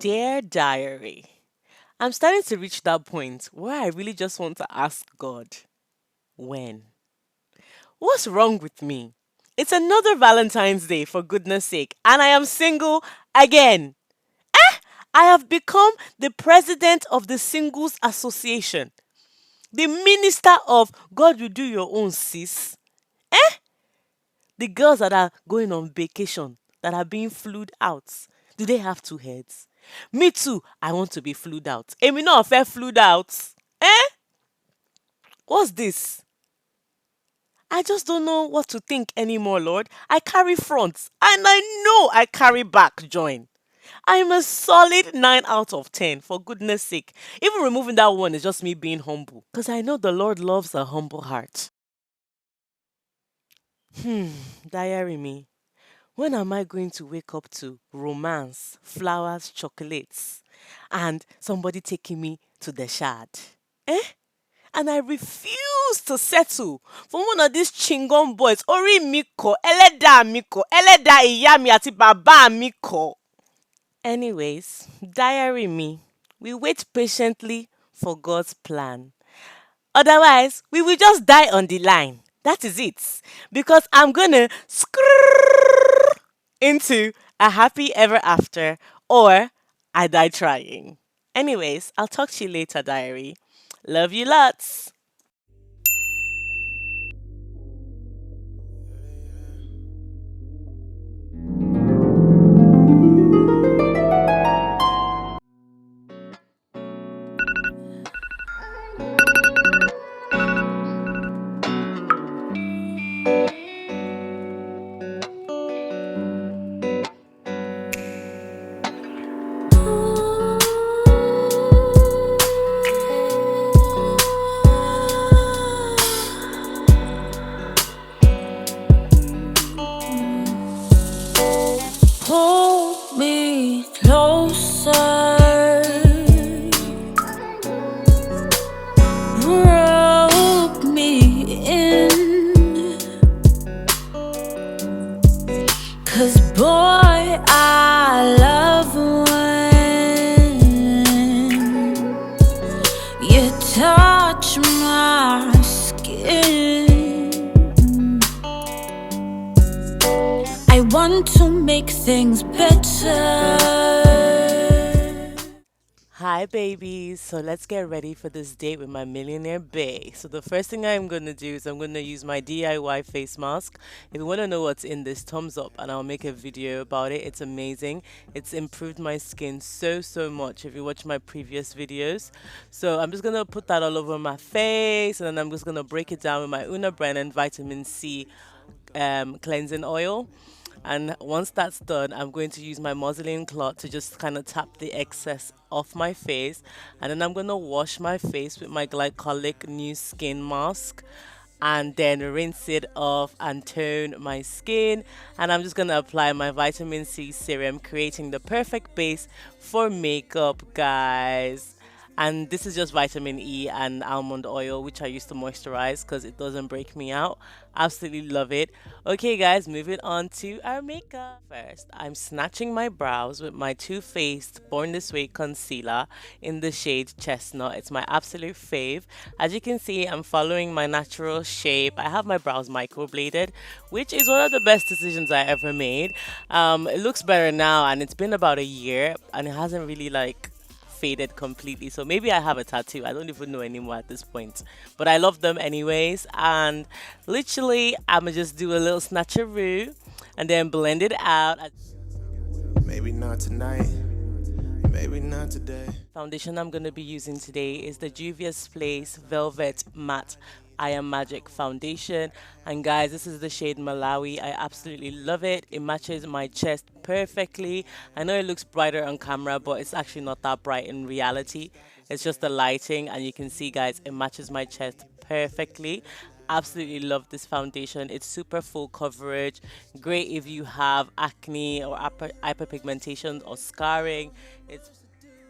Dear Diary, I'm starting to reach that point where I really just want to ask God, when? What's wrong with me? It's another Valentine's Day, for goodness sake, and I am single again. I have become the president of the Singles Association, the minister of God will do your own, sis. The girls that are going on vacation, that are being flued out, do they have two heads? Me too, I want to be flued out. Èmi náà fẹ́ flued out. Eh? What's this? I just don't know what to think anymore, Lord. I carry front and I know I carry back, join. I'm a solid 9 out of 10, for goodness sake. Even removing that one is just me being humble. Because I know the Lord loves a humble heart. Diary me. When am I going to wake up to romance, flowers, chocolates, and somebody taking me to the shad? Eh? And I refuse to settle for one of these chingon boys. Ori Miko, Eleda Miko, Eleda Iyami ati Baba Miko. Anyways, diary me. We wait patiently for God's plan. Otherwise, we will just die on the line. That is it. Because I'm gonna into a happy ever after, or I die trying. Anyways, I'll talk to you later, diary. Love you lots. Pull me closer, rope me in, 'cause boy, I love when you touch my skin. I want to make things better. Hi, babies. So let's get ready for this date with my millionaire bae. So the first thing I'm going to do is I'm going to use my DIY face mask. If you want to know what's in this, thumbs up and I'll make a video about it. It's amazing. It's improved my skin so much if you watch my previous videos. So I'm just going to put that all over my face, and then I'm just going to break it down with my Una Brennan vitamin C cleansing oil. And once that's done, I'm going to use my muslin cloth to just kind of tap the excess off my face. And then I'm going to wash my face with my glycolic new skin mask, and then rinse it off and tone my skin. And I'm just going to apply my vitamin C serum, creating the perfect base for makeup, guys. And this is just vitamin E and almond oil, which I use to moisturize because it doesn't break me out. Absolutely love it. Okay, guys, moving on to our makeup. First, I'm snatching my brows with my Too Faced Born This Way concealer in the shade Chestnut. It's my absolute fave. As you can see, I'm following my natural shape. I have my brows microbladed, which is one of the best decisions I ever made. It looks better now, and it's been about a year, and it hasn't really faded completely. So maybe I have a tattoo. I don't even know anymore at this point. But I love them anyways. And literally, I'ma just do a little snatcheroo and then blend it out. Maybe not tonight. Maybe not today. Foundation I'm gonna be using today is the Juvia's Place Velvet Matte I Am Magic foundation. And guys, this is the shade Malawi. I absolutely love it. It matches my chest perfectly. I know it looks brighter on camera, but it's actually not that bright in reality. It's just the lighting, and you can see, guys, it matches my chest perfectly. Absolutely love this foundation. It's super full coverage, great if you have acne or hyperpigmentation or scarring.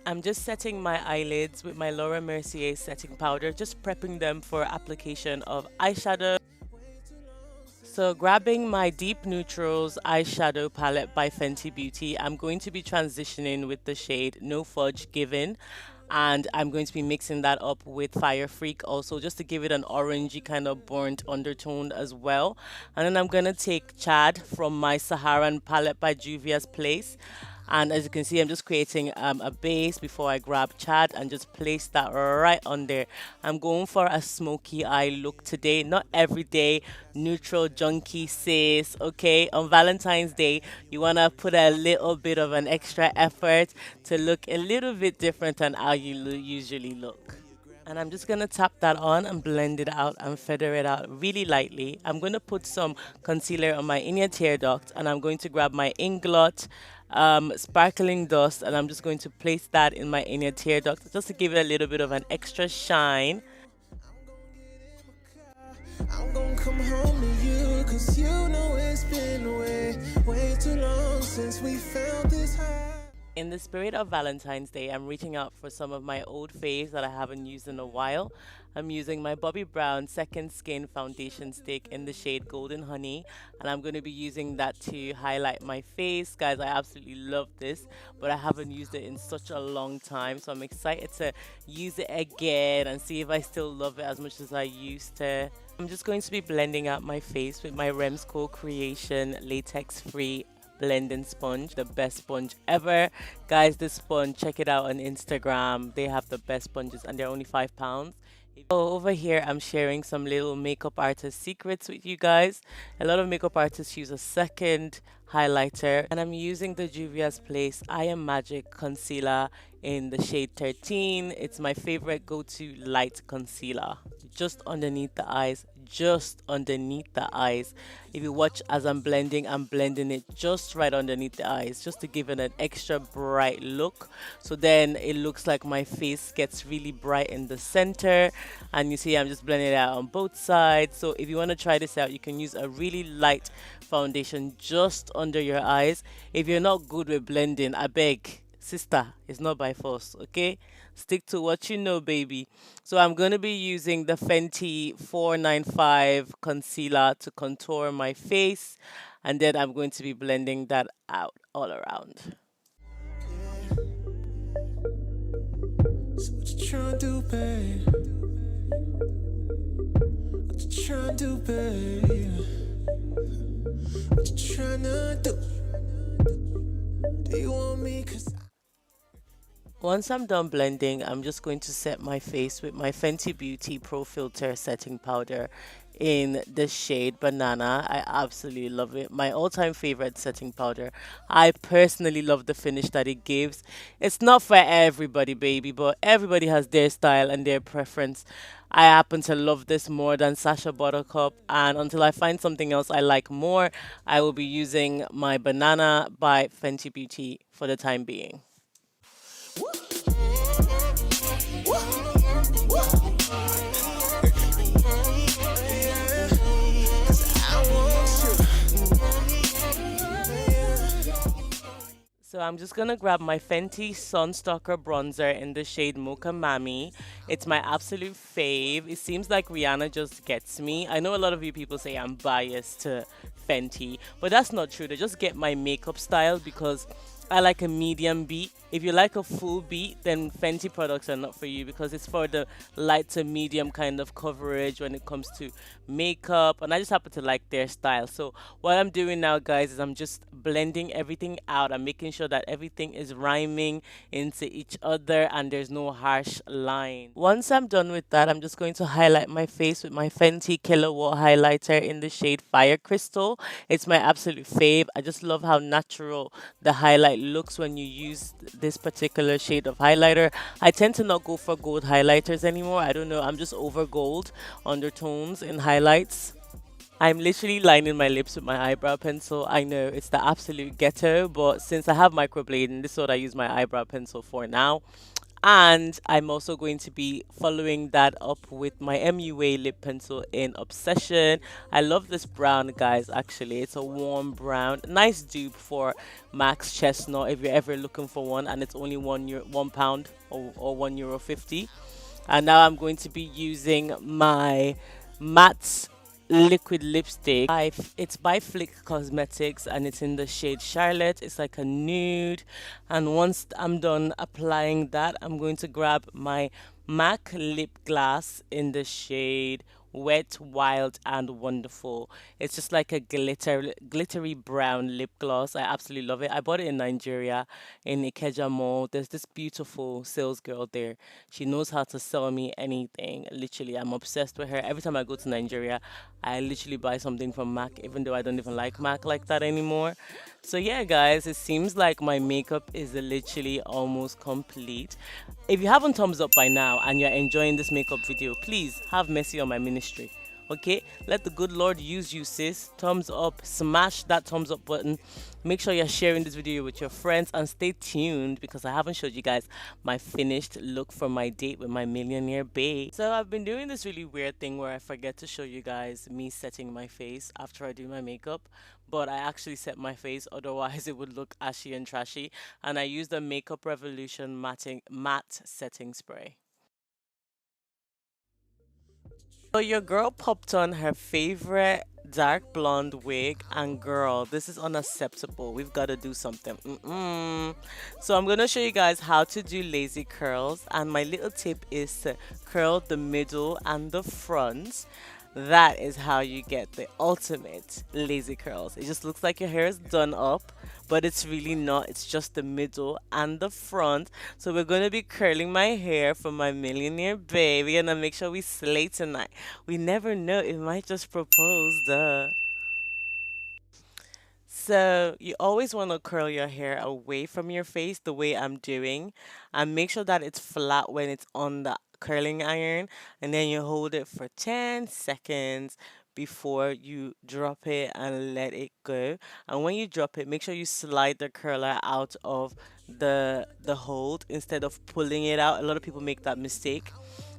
I'm just setting my eyelids with my Laura Mercier setting powder, just prepping them for application of eyeshadow. So grabbing my Deep Neutrals eyeshadow palette by Fenty Beauty, I'm going to be transitioning with the shade No Fudge Given. And I'm going to be mixing that up with Fire Freak also just to give it an orangey kind of burnt undertone as well. And then I'm going to take Chad from my Saharan palette by Juvia's Place. And as you can see, I'm just creating a base before I grab Chad and just place that right on there. I'm going for a smoky eye look today, not everyday neutral junkie sis. Okay, on Valentine's Day, you want to put a little bit of an extra effort to look a little bit different than how you usually look. And I'm just gonna tap that on and blend it out and feather it out really lightly. I'm gonna put some concealer on my inner tear duct and I'm going to grab my INGLOT sparkling dust and I'm just going to place that in my inner tear duct just to give it a little bit of an extra shine. I'm gonna come home to you, cause you know it's been way too long since we found this high. In the spirit of Valentine's Day, I'm reaching out for some of my old faves that I haven't used in a while. I'm using my Bobbi Brown Second Skin Foundation Stick in the shade Golden Honey, and I'm going to be using that to highlight my face. Guys, I absolutely love this, but I haven't used it in such a long time, so I'm excited to use it again and see if I still love it as much as I used to. I'm just going to be blending out my face with my Remsco Creation Latex Free blending sponge, the best sponge ever. Guys, this sponge, check it out on Instagram. They have the best sponges and they're only £5. So over here, I'm sharing some little makeup artist secrets with you guys. A lot of makeup artists use a second highlighter, and I'm using the Juvia's Place I Am Magic concealer in the shade 13. It's my favorite go-to light concealer. Just underneath the eyes, just underneath the eyes. If you watch as I'm blending it just right underneath the eyes, just to give it an extra bright look. So then it looks like my face gets really bright in the center. And you see I'm just blending it out on both sides. So if you want to try this out, you can use a really light foundation just under your eyes. If you're not good with blending, I beg, sister, it's not by force, okay? Stick to what you know, baby. So I'm going to be using the Fenty 495 concealer to contour my face, and then I'm going to be blending that out all around. So what you tryna do, babe? What you tryna do, babe? What you tryna do? Do you want me? Cause Once I'm done blending, I'm just going to set my face with my Fenty Beauty Pro Filt'r setting powder in the shade Banana. I absolutely love it. My all-time favorite setting powder. I personally love the finish that it gives. It's not for everybody, baby, but everybody has their style and their preference. I happen to love this more than Sacha Buttercup, and until I find something else I like more, I will be using my Banana by Fenty Beauty for the time being. So I'm just gonna grab my Fenty Sunstalker bronzer in the shade Mocha Mami. It's my absolute fave. It seems like Rihanna just gets me. I know a lot of you people say I'm biased to Fenty, but that's not true. They just get my makeup style because I like a medium beat. If you like a full beat, then Fenty products are not for you because it's for the light to medium kind of coverage when it comes to makeup. And I just happen to like their style. So what I'm doing now, guys, is I'm just blending everything out. I'm making sure that everything is rhyming into each other and there's no harsh line. Once I'm done with that, I'm just going to highlight my face with my Fenty Kilowatt highlighter in the shade Fire Crystal. It's my absolute fave. I just love how natural the highlight looks when you use this particular shade of highlighter. I tend to not go for gold highlighters anymore. I don't know, I'm just over gold undertones in highlights. I'm literally lining my lips with my eyebrow pencil. I know it's the absolute ghetto, but since I have microblading, this is what I use my eyebrow pencil for now. And I'm also going to be following that up with my MUA lip pencil in Obsession. I love this brown, guys, actually. It's a warm brown. Nice dupe for Max Chestnut if you're ever looking for one. And it's only £1 or €1.50. And now I'm going to be using my matte liquid lipstick. It's by Flick Cosmetics and it's in the shade Charlotte. It's like a nude. And once I'm done applying that, I'm going to grab my MAC lip gloss in the shade Wet, Wild, and Wonderful. It's just like a glittery brown lip gloss. I absolutely love it. I bought it in Nigeria in Ikeja Mall. There's this beautiful sales girl there. She knows how to sell me anything. Literally, I'm obsessed with her. Every time I go to Nigeria, I literally buy something from MAC, even though I don't even like MAC like that anymore. So yeah, guys, it seems like my makeup is literally almost complete. If you haven't thumbs up by now and you're enjoying this makeup video, please have mercy on my ministry. Okay, let the good Lord use you, sis. Thumbs up, smash that thumbs up button. Make sure you're sharing this video with your friends and stay tuned because I haven't showed you guys my finished look for my date with my millionaire babe. So I've been doing this really weird thing where I forget to show you guys me setting my face after I do my makeup, but I actually set my face, otherwise it would look ashy and trashy. And I use the Makeup Revolution matte setting spray. So your girl popped on her favorite dark blonde wig, and girl, this is unacceptable. We've got to do something. So I'm going to show you guys how to do lazy curls, and my little tip is to curl the middle and the front. That is how you get the ultimate lazy curls. It just looks like your hair is done up, but it's really not. It's just the middle and the front. So we're going to be curling my hair for my millionaire baby, and make sure we slay tonight. We never know, it might just propose, duh. So you always want to curl your hair away from your face the way I'm doing, and make sure that it's flat when it's on the curling iron, and then you hold it for 10 seconds before you drop it and let it go. And when you drop it, make sure you slide the curler out of the hold instead of pulling it out. A lot of people make that mistake.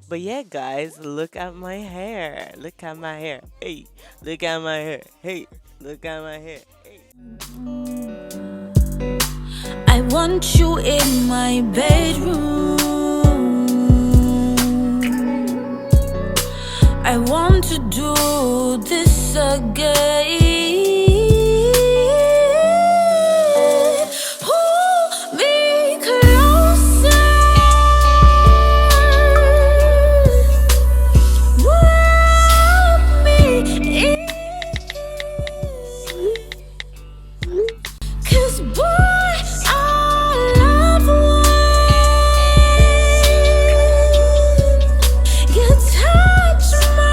But yeah, guys, look at my hair. Look at my hair. Hey, look at my hair. Hey, look at my hair. Hey. I want you in my bedroom. I want to do this again. Pull me closer. Wrap me in. 'Cause boy, I love when you touch my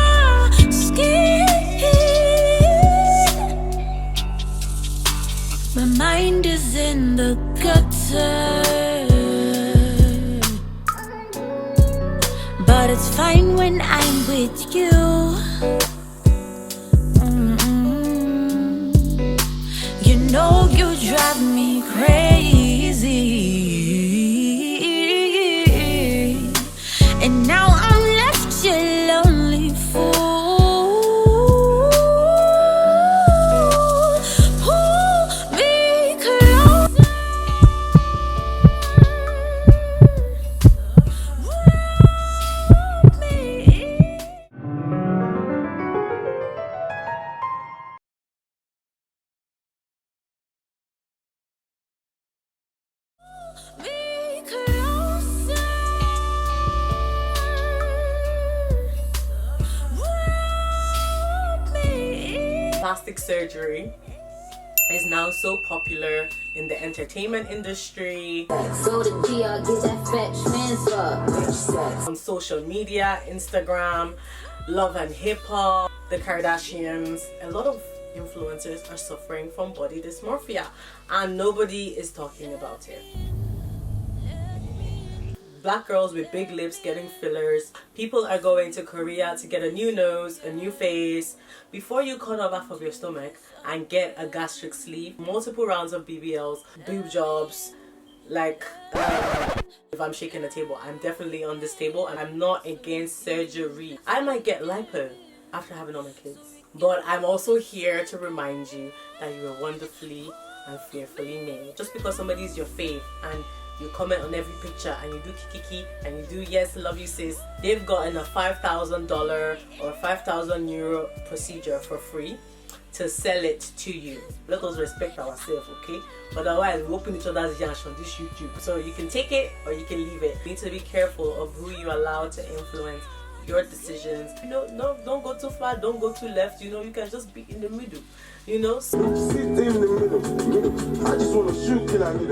skin. My mind is in the gutter, but it's fine when I'm with you. You know you drive me crazy, and now I'm left your lonely fool. Pull me closer. Wrap me in. Me closer. Wrap me in. Plastic surgery is now so popular in the entertainment industry, Go to DR, get that fetch man's on social media, Instagram, Love and Hip Hop, the Kardashians. A lot of influencers are suffering from body dysmorphia, and nobody is talking about it. Black girls with big lips getting fillers. People are going to Korea to get a new nose, a new face. Before you cut off half of your stomach and get a gastric sleeve, multiple rounds of BBLs, boob jobs. Like, if I'm shaking the table, I'm definitely on this table, and I'm not against surgery. I might get lipo after having all my kids, but I'm also here to remind you that you are wonderfully and fearfully made. Just because somebody's your fave and you comment on every picture and you do kiki and you do yes, love you sis, they've gotten a $5,000 or 5,000 euro procedure for free to sell it to you. Let us respect ourselves, okay? Otherwise, we open each other's yash on this YouTube. So you can take it or you can leave it. You need to be careful of who you allow to influence your decisions. You know, no, don't go too far, don't go too left. You know, you can just be in the middle. You know, Sit in the middle. I just want to shoot till I need